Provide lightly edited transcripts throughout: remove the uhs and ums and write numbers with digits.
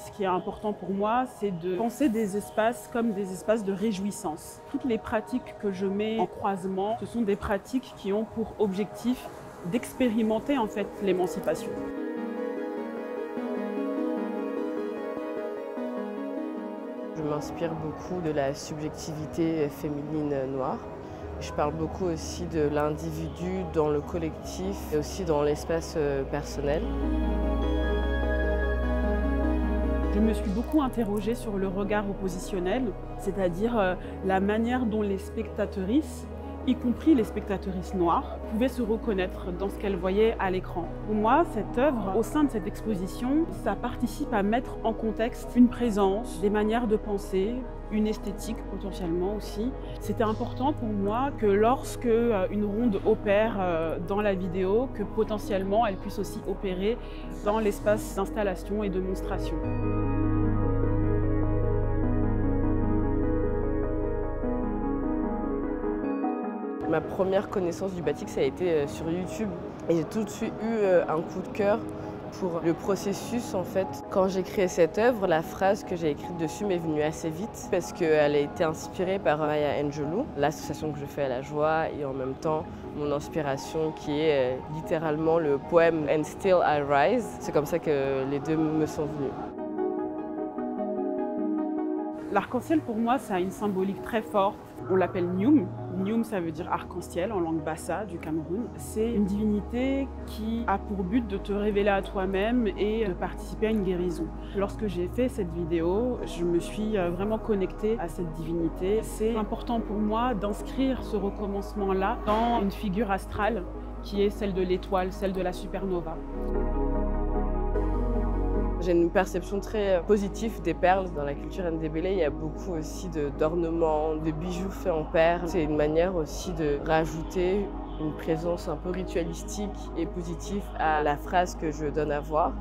Ce qui est important pour moi, c'est de penser des espaces comme des espaces de réjouissance. Toutes les pratiques que je mets en croisement, ce sont des pratiques qui ont pour objectif d'expérimenter en fait l'émancipation. Je m'inspire beaucoup de la subjectivité féminine noire. Je parle beaucoup aussi de l'individu dans le collectif et aussi dans l'espace personnel. Je me suis beaucoup interrogée sur le regard oppositionnel, c'est-à-dire la manière dont les spectatrices, y compris les spectatrices noires, pouvaient se reconnaître dans ce qu'elles voyaient à l'écran. Pour moi, cette œuvre, au sein de cette exposition, ça participe à mettre en contexte une présence, des manières de penser, une esthétique potentiellement aussi. C'était important pour moi que lorsque une ronde opère dans la vidéo, que potentiellement elle puisse aussi opérer dans l'espace d'installation et de monstration. Ma première connaissance du batik, ça a été sur YouTube. Et j'ai tout de suite eu un coup de cœur pour le processus en fait. Quand j'ai créé cette œuvre, la phrase que j'ai écrite dessus m'est venue assez vite parce qu'elle a été inspirée par Maya Angelou, l'association que je fais à la joie, et en même temps mon inspiration qui est littéralement le poème And Still I Rise. C'est comme ça que les deux me sont venus. L'arc-en-ciel, pour moi, ça a une symbolique très forte. On l'appelle Nyum. Nyum, ça veut dire arc-en-ciel en langue bassa du Cameroun. C'est une divinité qui a pour but de te révéler à toi-même et de participer à une guérison. Lorsque j'ai fait cette vidéo, je me suis vraiment connectée à cette divinité. C'est important pour moi d'inscrire ce recommencement-là dans une figure astrale qui est celle de l'étoile, celle de la supernova. J'ai une perception très positive des perles. Dans la culture ndébélé, il y a beaucoup aussi d'ornements, de bijoux faits en perles. C'est une manière aussi de rajouter une présence un peu ritualistique et positive à la phrase que je donne à voir.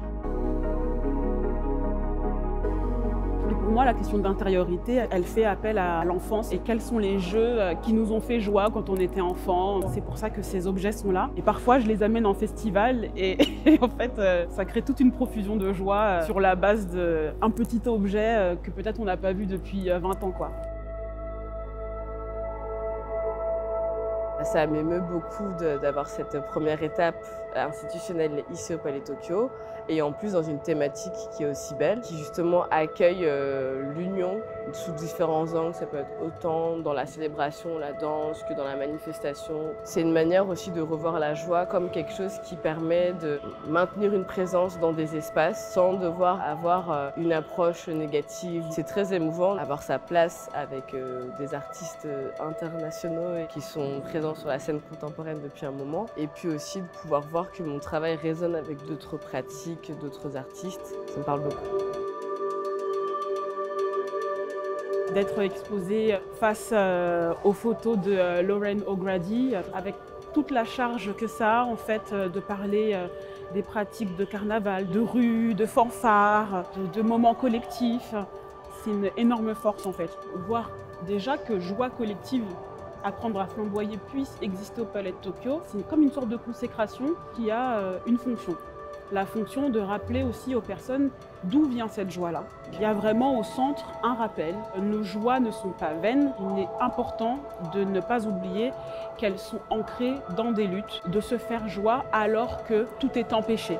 Pour moi, la question d'intériorité, elle fait appel à l'enfance et quels sont les jeux qui nous ont fait joie quand on était enfant. C'est pour ça que ces objets sont là. Et parfois, je les amène en festival et en fait, ça crée toute une profusion de joie sur la base d'un petit objet que peut-être on n'a pas vu depuis 20 ans, quoi. Ça m'émeut beaucoup d'avoir cette première étape institutionnelle ici au Palais Tokyo et en plus dans une thématique qui est aussi belle, qui justement accueille l'union sous différents angles. Ça peut être autant dans la célébration, la danse, que dans la manifestation. C'est une manière aussi de revoir la joie comme quelque chose qui permet de maintenir une présence dans des espaces sans devoir avoir une approche négative. C'est très émouvant d'avoir sa place avec des artistes internationaux et qui sont présents sur la scène contemporaine depuis un moment, et puis aussi de pouvoir voir que mon travail résonne avec d'autres pratiques, d'autres artistes. Ça me parle beaucoup. D'être exposée face aux photos de Lauren O'Grady, avec toute la charge que ça a en fait de parler des pratiques de carnaval, de rue, de fanfare, de moments collectifs. C'est une énorme force en fait. Voir déjà que joie collective, apprendre à flamboyer puisse exister au Palais de Tokyo, c'est comme une sorte de consécration qui a une fonction. La fonction de rappeler aussi aux personnes d'où vient cette joie-là. Il y a vraiment au centre un rappel. Nos joies ne sont pas vaines. Il est important de ne pas oublier qu'elles sont ancrées dans des luttes, de se faire joie alors que tout est empêché.